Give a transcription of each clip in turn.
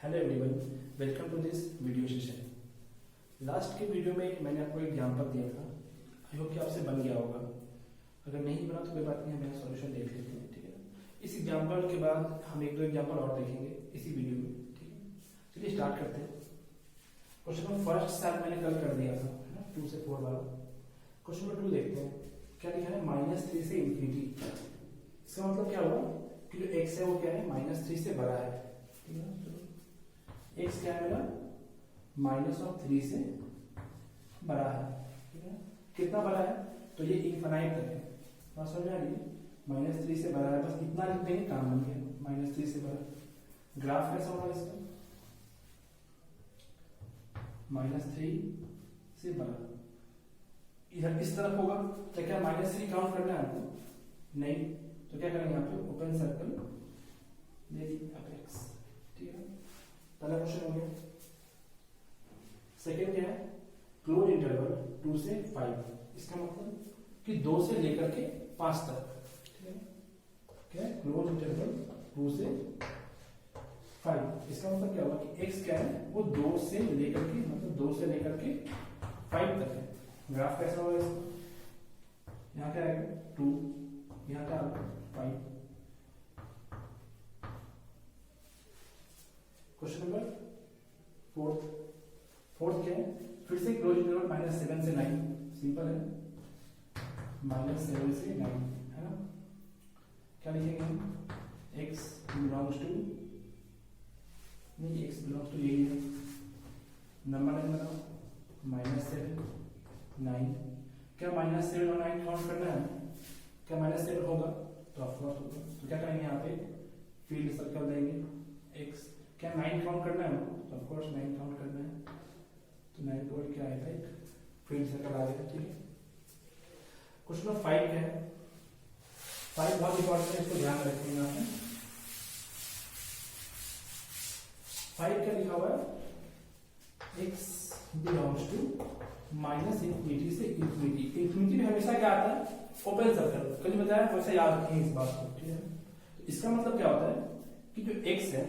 Hello everyone, welcome to this video session. Last के video में मैंने आपको एग्जांपल दिया था। आई होप कि आपसे बन गया होगा। अगर नहीं बना तो कोई बात नहीं, हम यहाँ सॉल्यूशन देख लेते हैं। ठीक है ना। इस एग्जांपल के बाद हम एक दो एग्जांपल और देखेंगे इसी वीडियो में। ठीक है, चलिए स्टार्ट करते हैं। क्वेश्चन नंबर फर्स्ट शायद मैंने कल कर दिया था, है ना, 2 से 4 वाला। क्वेश्चन नंबर 2 देखते हैं। क्या लिखा है? -3 से इंफिनिटी। इसका मतलब क्या हुआ कि जो x है वो क्या है? -3 से बड़ा है। ठीक है, x क्या है मेरा? -3 से बड़ा है। ठीक है, कितना बड़ा है? तो ये इनफाइनाइट तक है। बात समझ आ रही है? -3 से बड़ा है, बस इतना लिख देंगे, काम बन गया। -3 से बड़ा। ग्राफ कैसा होगा इसका? -3 से बड़ा। इधर इस तरफ होगा तो क्या -3 काउंट करना है आपको? नहीं, तो क्या करेंगे? यहाँ पे ओपन सर्कल ले x। ठीक है, पहला क्वेश्चन हो गया। सेकंड क्या है? क्लोज इंटरवल 2 से 5। इसका मतलब कि 2 से लेकर के 5 तक। ठीक है, क्या है? क्लोज इंटरवल 2 से 5। इसका मतलब क्या होगा कि x क्या है? वो 2 से लेकर के, मतलब 2 से लेकर के 5 तक है। ग्राफ कैसा होगा इसका? यहाँ क्या आएगा? 2, यहाँ क्या आएगा? 5। क्वेश्चन नंबर फोर्थ क्या है? फिर से क्लोज इंटरवल -7 से 9। सिंपल है, -7 से 9, है ना। क्या लिखेंगे हम? x बिलोंग्स टू, नहीं, x बिलोंग्स टू यही है, नंबर लाइन बनाओ, -7 9। क्या -7 और 9 काउंट करना है? क्या -7 होगा? तो ऑफकोर्स होगा। तो क्या करेंगे? यहाँ पे फील्ड सर्कल देंगे x। क्या 9 काउंट करना है? तो ऑफकोर्स 9 काउंट करना है। तो 9 के बाद क्या आएगा? एक फील्ड सर्कल आ गया। ठीक है, क्वेश्चन नंबर 5 क्या है? 5 बहुत इंपॉर्टेंट है, इसको ध्यान रखेंगे यहाँ पे। 5 क्या लिखा हुआ है? x बिलोंग्स टू -इंफिनिटी से इंफिनिटी। इंफिनिटी में हमेशा क्या आता है? Open circle. कल बताया, वैसे याद रखेंगे इस बात को। ठीक है, तो इसका मतलब क्या होता है कि जो x है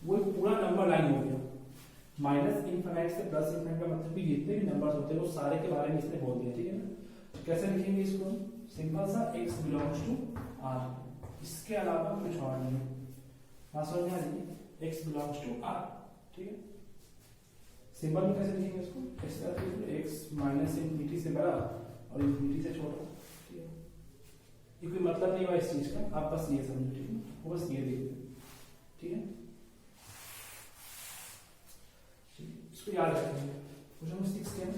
वो पूरा नंबर लाइन हो गया। -इंफिनिटी से +इंफिनिटी का मतलब कि जितने भी नंबर्स होते हैं वो सारे के बारे में इसने बोल दिया। ठीक है ना। तो कैसे लिखेंगे इसको? सिंपल सा, x बिलोंग्स टू r, इसके अलावा कुछ और नहीं। बात समझ में आ रही है? x belongs to r। ठीक है, सिंपल में कैसे लिखेंगे इसको? x -इंफिनिटी से बड़ा और इंफिनिटी से छोटा। ठीक है, ये कोई मतलब नहीं हुआ इस चीज का, आप बस ये समझो। ठीक है, वो बस ये देखिए। ठीक है, इसको याद रखेंगे। क्वेश्चन नंबर 6 क्या है?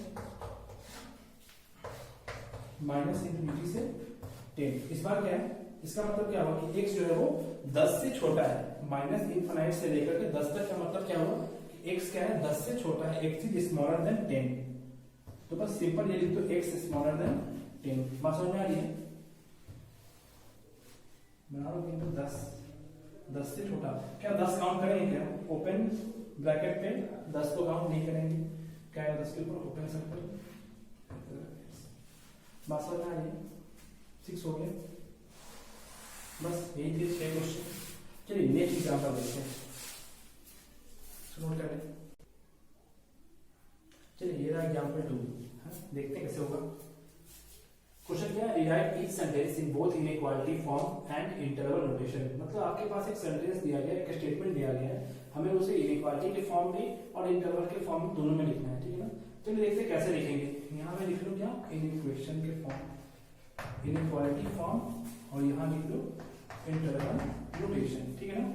-इंफिनिटी से 10। इस बार क्या है? इसका मतलब क्या होगा कि x जो है वो 10 से छोटा है। -इंफिनिटी से लेकर के 10 तक का मतलब क्या हुआ? x क्या है? 10 से छोटा है। x is smaller than 10। तो बस सिंपल ये लिख दो, x स्मॉलर देन 10। बात समझ में आ रही है? बना लो किंतु 10 से छोटा। क्या 10 काउंट करेंगे? क्या ओपन ब्रैकेट पे 10 को काउंट नहीं करेंगे? क्या है 10 के ऊपर ओपन सर्कल। बात समझ में आ रही है? 6 हो गया। बस यही थे 6 क्वेश्चन। चलिए नेक्स्ट एग्जांपल देखते हैं। नोट कर लें। चलिए ये रहा एग्जांपल 2। देखते हैं कैसे होगा। क्वेश्चन क्या है? Rewrite each sentence in both inequality form and interval notation. मतलब आपके पास एक सेंटेंस दिया गया है, एक स्टेटमेंट दिया गया है, हमें उसे इनइक्वालिटी के फॉर्म में और इंटरवल के फॉर्म में, दोनों में लिखना है। ठीक है ना। तो देखते हैं कैसे लिखेंगे। यहाँ मैं लिख लूँ क्या? इनइक्वेशन के फॉर्म, इनइक्वालिटी फॉर्म, और यहाँ लिख लो इंटरवल नोटेशन। ठीक है ना।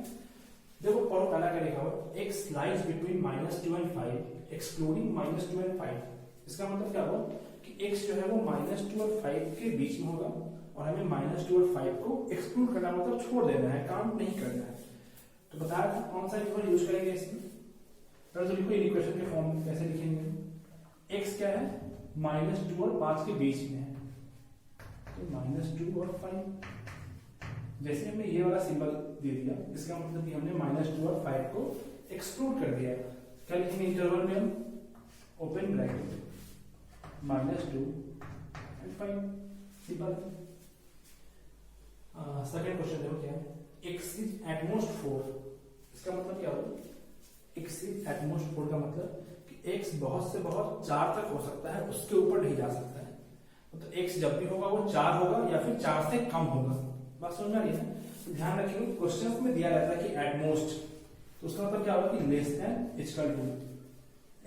देखो पढ़ो, पहला क्या लिखा हुआ? x lies between -2 and 5 excluding -2 and 5। इसका मतलब क्या हुआ कि x जो है वो -2 और 5 के बीच में होगा, और हमें -2 और 5 को एक्सक्लूड करना, मतलब छोड़ देना है, काउंट नहीं करना है। तो बताया था कौन सा इंटरवल यूज करेंगे इसमें। तो लिखो इक्वेशन के फॉर्म में कैसे लिखेंगे? x क्या है? -2 और 5 के बीच में है, तो -2 और 5। जैसे हमने ये वाला सिंबल दे दिया, इसका मतलब कि हमने -2 और 5 को एक्सक्लूड कर दिया। क्या लिखेंगे इंटरवल में हम? Open bracket -2 and 5। Simple. Second question देखो क्या है? x is at most 4। इसका मतलब क्या होगा? एक्सीड एटमोस्ट 4 का मतलब कि x बहुत से बहुत 4 तक हो सकता है, उसके ऊपर नहीं जा सकता है। तो x जब भी होगा वो 4 होगा या फिर 4 से कम होगा। बात समझ में आ रही है? तो ध्यान रखिए क्वेश्चंस में दिया रहता है कि एटमोस्ट, तो उसका मतलब क्या होगा कि less than equal to,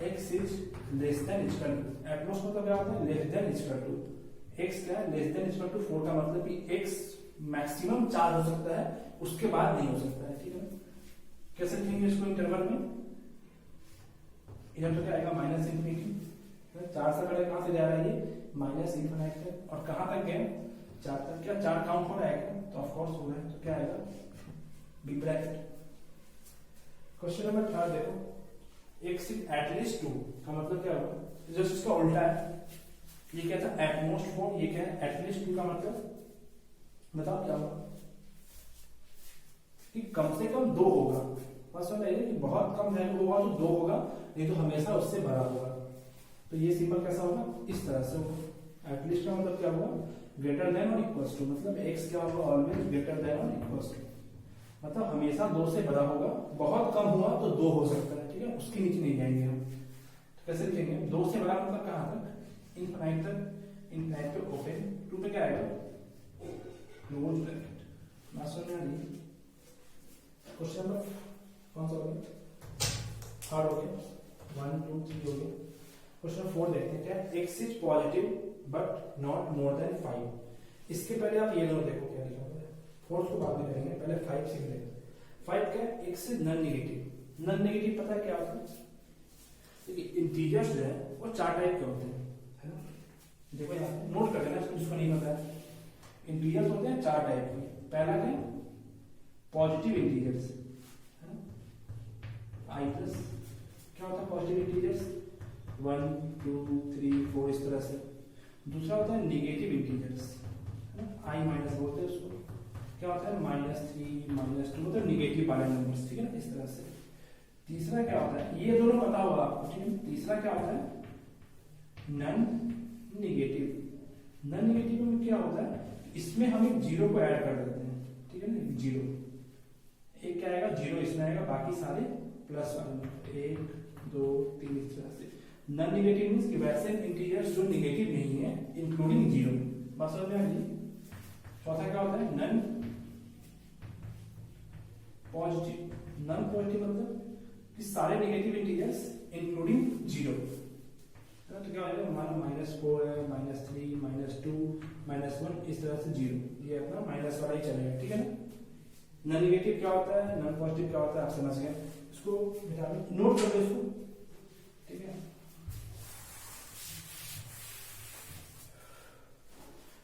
x is less than equal to, at most मतलब क्या होता है less than equal to, x क्या है लेस देन इक्वल टू 4 का मतलब कि x मैक्सिमम 4 हो सकता है, उसके बाद नहीं हो सकता है। ठीक है, कैसे लिखेंगे इसको इंटरवल में? इधर तो क्या आएगा माइनस इंफिनिटी, 4 से बड़े कहां से जा रहा है ये माइनस इंफिनिट तक, और कहां तक गए 4 तक। क्या 4 काउंट हो रहा है क्या? तो ऑफ कोर्स हो रहा है, तो क्या आएगा बिग ब्रैकेट। क्वेश्चन नंबर 3 देखो, x इज एटलीस्ट 2 का मतलब क्या होगा? जस्ट इसका उल्टा है, ये क्या था एटमोस्ट 4, ये क्या है एटलीस्ट 2 का मतलब बताओ क्या होगा कि कम से कम 2 होगा। बस समझ आइए कि बहुत कम वैल्यू होगा तो 2 होगा, नहीं तो हमेशा उससे बड़ा होगा। तो ये सिंबल कैसा होगा? इस तरह से होगा। एटलीस्ट का मतलब क्या होगा? ग्रेटर देन और इक्वल्स टू, मतलब x क्या होगा ऑलवेज ग्रेटर देन और इक्वल्स टू, मतलब हमेशा 2 से बड़ा होगा। बहुत कम हुआ तो 2 हो सकता है, ठीक है, उसके नीचे नहीं जाएंगे हम। तो कैसे लिखेंगे? 2 से बड़ा मतलब कहां तक? इनफाइनाइट तक। इनफाइनाइट पे ओपन, 2 पे क्या आएगा क्लोज ब्रैकेट। बात समझ में आ रही है? क्वेश्चन नंबर कौन सा हो गया? 3 हो गया, 1 2 3 हो गया। क्वेश्चन 4 देखते हैं, क्या x is positive but not more than 5। इसके पहले आप ये दोनों देखो क्या लिखा हुआ है, 4 को बाद में करेंगे, पहले 5 सीख लेंगे। 5 क्या है? x is non negative. Non negative पता है क्या होता है? देखिए इंटीजर्स जो है वो 4 टाइप के होते हैं, है ना? देखो यहाँ नोट कर लेना जिसको नहीं पता है। इंटीजर्स होते हैं 4 टाइप के। पहला है पॉजिटिव इंटीजर्स, i प्लस, क्या होता है पॉजिटिव इंटीजर्स 1 2 3 4 इस तरह से। दूसरा होता है नेगेटिव इंटीजर्स, i माइनस बोलते हैं उसको, क्या होता है -3 -2, मतलब नेगेटिव वाले नंबर्स, ठीक है ना, इस तरह से। तीसरा क्या होता है, ये दोनों पता होगा आपको, ठीक है। तीसरा क्या होता है नॉन नेगेटिव। नॉन नेगेटिव में क्या होता है, इसमें हम एक जीरो को ऐड कर देते हैं, ठीक है ना, जीरो। एक क्या आएगा जीरो इसमें आएगा, बाकी सारे प्लस वाले 1 2 3 इस तरह से। नॉन नेगेटिव मींस कि वैसे इंटीजर्स जो नेगेटिव नहीं है इंक्लूडिंग जीरो। बात समझ में आ गई? चौथा क्या होता है नॉन पॉजिटिव। नॉन पॉजिटिव मतलब कि सारे नेगेटिव इंटीजर्स इंक्लूडिंग जीरो, तो क्या हो जाएगा हमारा -4 है, -3 -2 -1 इस तरह से जीरो, ये अपना माइनस वाला ही चलेगा, ठीक है ना। नॉन नेगेटिव क्या होता है, नॉन पॉजिटिव क्या होता है, आप समझ गए। इसको बिठा दो, नोट कर लो इसको, ठीक है।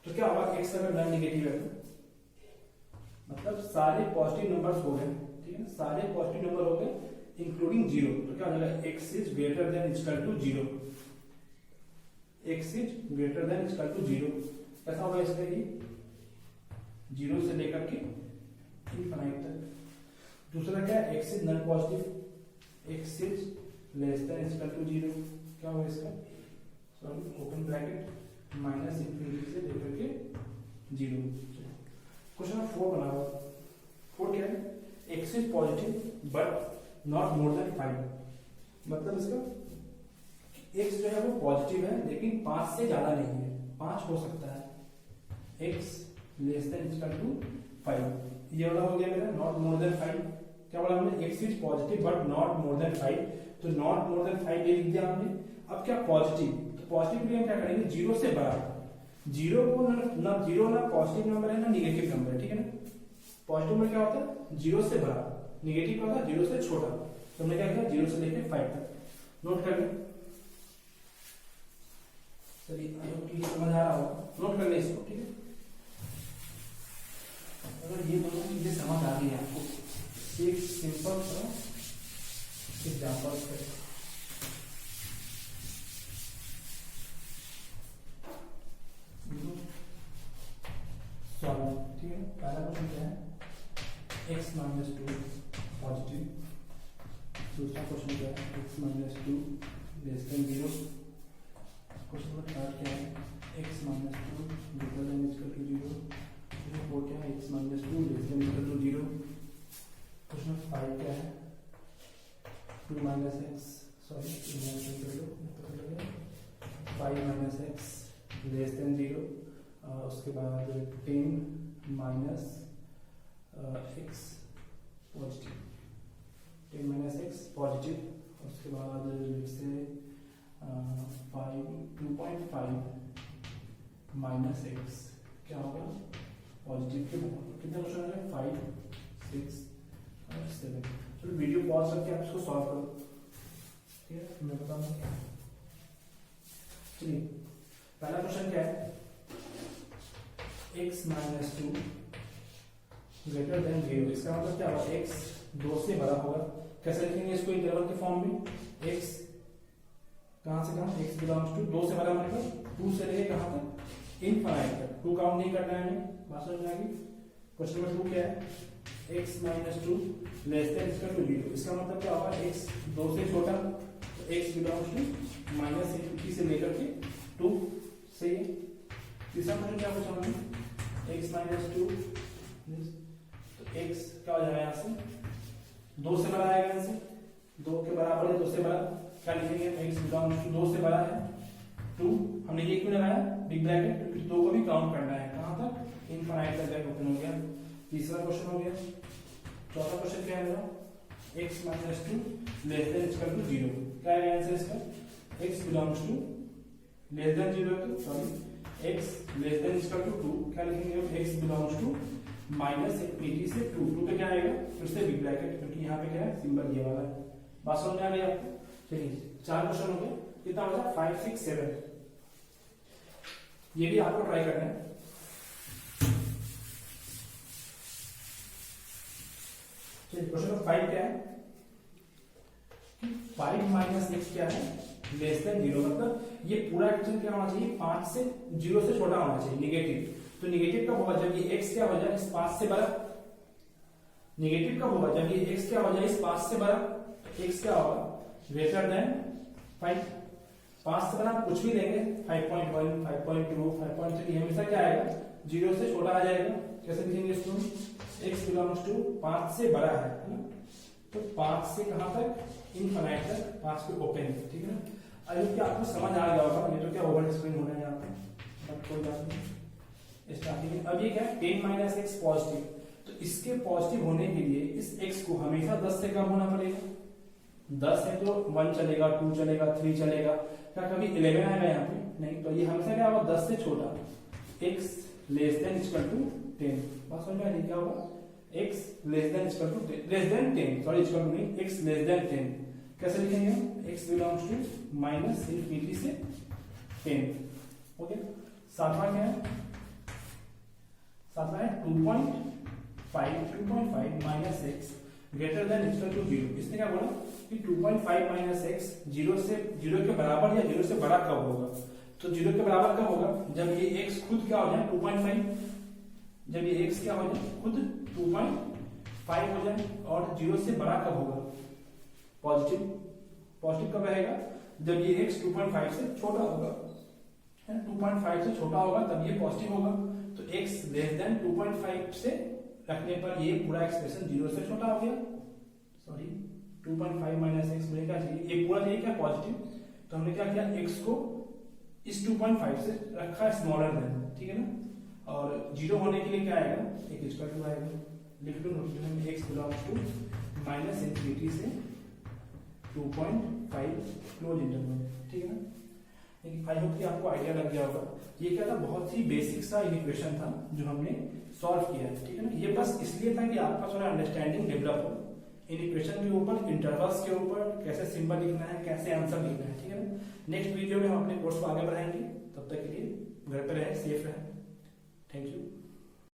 तो क्या होगा x अगर नॉन नेगेटिव है मतलब सारे पॉजिटिव नंबर्स हो गए, ठीक है ना, सारे पॉजिटिव नंबर हो गए इंक्लूडिंग जीरो। तो क्या हो जाएगा x is greater than equal to zero. x is greater than equal to zero कैसा होगा इसका, ये जीरो से लेकर के इनफाइनाइट तक। दूसरा क्या है x is non positive, x is less than equal to zero, क्या होगा इसका sorry open bracket minus infinity से लेकर के जीरो। क्वेश्चन नंबर 4 बना हुआ, 4 क्या है, x is positive but not more than 5। मतलब इसका x जो है वो पॉजिटिव है लेकिन 5 से ज्यादा नहीं है, 5 हो सकता है, x less than equal to 5। ये वाला हो गया मेरा नॉट मोर देन 5। क्या बोला हमने, x is positive but not more than 5, तो नॉट मोर देन 5 ये लिख दिया हमने। अब क्या पॉजिटिव, तो पॉजिटिव के लिए हम क्या करेंगे, जीरो से बड़ा। जीरो को ना जीरो ना पॉजिटिव नंबर है ना निगेटिव नंबर है, ठीक है ना। पॉजिटिव में क्या होता है जीरो से बड़ा, निगेटिव का होता है जीरो से छोटा। तो हमने क्या किया जीरो से लेकर 5 तक। नोट कर लें, चलिए आई होप कि समझ आ रहा होगा, नोट कर लें इसको, ठीक है। अगर ये दोनों चीजें समझ आ गई आपको, एक सिंपल सा एग्जांपल करें। सॉल्व, ठीक है। पहला क्वेश्चन क्या है, x माइनस 2 पॉजिटिव। दूसरा क्वेश्चन क्या है, x minus 2 less than 0। Question number 3 क्या है, x minus 2 greater than equal to 0। Question 4 क्या है, x minus 2 less than equal to 0। Question number 5 क्या है, 2 minus X, sorry 5 minus X less than 0, उसके बाद 10 minus X positive, 10 minus X positive, उसके बाद से 2.5 माइनस एक्स क्या होगा पॉजिटिव के बराबर। कितना क्वेश्चन आ रहा है 5, 6 और 7। चलो वीडियो पॉज करके आप इसको सॉल्व करो, ठीक है, मैं बताऊंगा। चलिए पहला क्वेश्चन क्या है, x माइनस 2 ग्रेटर देन 0, इसका मतलब क्या होगा x 2 से बड़ा होगा। कैसे लिखेंगे इसको इंटरवल के फॉर्म में, x कहां से कहां, x बिलोंग्स टू 2 से बड़ा मतलब 2 से लेके कहां तक इनफाइनाइट तक, 2 काउंट नहीं करना है हमें, बात समझ में आ गई। क्वेश्चन नंबर 2 क्या है, x minus 2 less than equal to 0, इसका मतलब क्या होगा x 2 से छोटा, तो x belongs to minus infinity से लेकर के 2 से। तीसरा क्वेश्चन क्या पूछा हमने, x माइनस 2, तो x क्या हो जाएगा यहाँ से 2 से बड़ा आएगा, यहाँ से 2 के बराबर है, 2 से बड़ा क्या लिखेंगे, x बिलोंग्स टू 2 से बड़ा है 2, हमने ये क्यों लगाया बिग ब्रैकेट, क्योंकि 2 को भी काउंट करना है कहां तक इनफाइनाइट तक, ब्रैकेट ओपन हो गया। तीसरा क्वेश्चन हो गया। चौथा क्वेश्चन क्या है मेरा, x minus 2 less than equal to 0, क्या है आंसर इसका, x belongs to less than 0 है, sorry x less than equal to 2, क्या लिखेंगे x belongs to minus infinity से 2 पे क्या आएगा फिर से बिग ब्रैकेट, क्योंकि यहाँ पे क्या है सिंबल ये वाला है। बात समझ में आ गई आपको। चलिए 4 क्वेश्चन हो गए, कितना हो जाए 5, 6, 7, ये भी आपको ट्राई करना है। चलिए क्वेश्चन नंबर 5 क्या है, 5 माइनस एक्स क्या है लेस देन 0, मतलब ये पूरा एक्सप्रेशन क्या होना चाहिए 5 से 0 से छोटा होना चाहिए, निगेटिव। तो निगेटिव कब होगा, जब ये x क्या हो जाए इस 5 से बड़ा, निगेटिव कब होगा जब ये x क्या हो जाए इस 5 से बड़ा, x क्या होगा ग्रेटर देन 5, 5 से बड़ा कुछ भी लेंगे 5.1, 5.2, 5.3, हमेशा क्या आएगा 0 से छोटा आ जाएगा। कैसे लिखेंगे इसको, x बिलोंग्स टू 5 से बड़ा है ना, तो 5 से कहां तक इनफाइनाइट तक, 5 पे ओपन है, ठीक है ना। अभी क्या आपको समझ आ गया होगा, ये तो क्या ओवर एक्सप्लेन होना है यहाँ पे, बट कोई बात नहीं। स्टार्टिंग में अब ये क्या है 10 माइनस एक्स पॉजिटिव, तो इसके पॉजिटिव होने के लिए इस x को हमेशा 10 से कम होना पड़ेगा, 10 है तो 1 चलेगा, 2 चलेगा, 3 चलेगा, क्या कभी 11 आएगा यहाँ पे नहीं, तो ये हमेशा क्या होगा 10 से छोटा, x less than equal to 10, बात समझ में आ रही क्या होगा, x less than equal to 10, less than 10, sorry equal to नहीं, x लेस देन 10, कैसे लिखेंगे हम, x belongs to minus infinity से 10, ओके। सातवां क्या है, सातवां है 2.5 minus x greater than equal to 0, इसने क्या बोला कि 2.5 माइनस एक्स 0 के बराबर या 0 से बड़ा कब होगा, तो 0 के बराबर कब होगा, जब ये x खुद क्या हो जाए 2.5, जब ये x क्या हो जाए खुद 2.5 हो जाए, और 0 से बड़ा कब होगा पॉजिटिव, पॉजिटिव कब रहेगा जब ये x 2.5 से छोटा होगा, 2.5 से छोटा होगा तब ये पॉजिटिव होगा। तो x लेस देन 2.5 से रखने पर ये पूरा एक्सप्रेशन 0 से छोटा हो गया, सॉरी 2.5 माइनस एक्स मुझे क्या चाहिए, ये पूरा चाहिए क्या पॉजिटिव, तो हमने क्या किया x को इस 2.5 से रखा स्मॉलर देन, ठीक है ना, और 0 होने के लिए क्या आएगा एक इक्वल टू आएगा, लिख लो नोटेशन में x belongs to minus infinity से 2.5 क्लोज इंटरवल, ठीक है ना। आई होप कि आपको आइडिया लग गया होगा। ये क्या था, बहुत ही बेसिक सा इक्वेशन था जो हमने सॉल्व किया है, ठीक है ना। ये बस इसलिए था कि आपका थोड़ा अंडरस्टैंडिंग डेवलप हो इन इक्वेशन के ऊपर, इंटरवल्स के ऊपर, कैसे सिंबल लिखना है, कैसे आंसर लिखना है, ठीक है ना। नेक्स्ट वीडियो में हम अपने कोर्स को आगे बढ़ाएंगे, तब तक के लिए घर पे रहें, सेफ रहें, थैंक यू।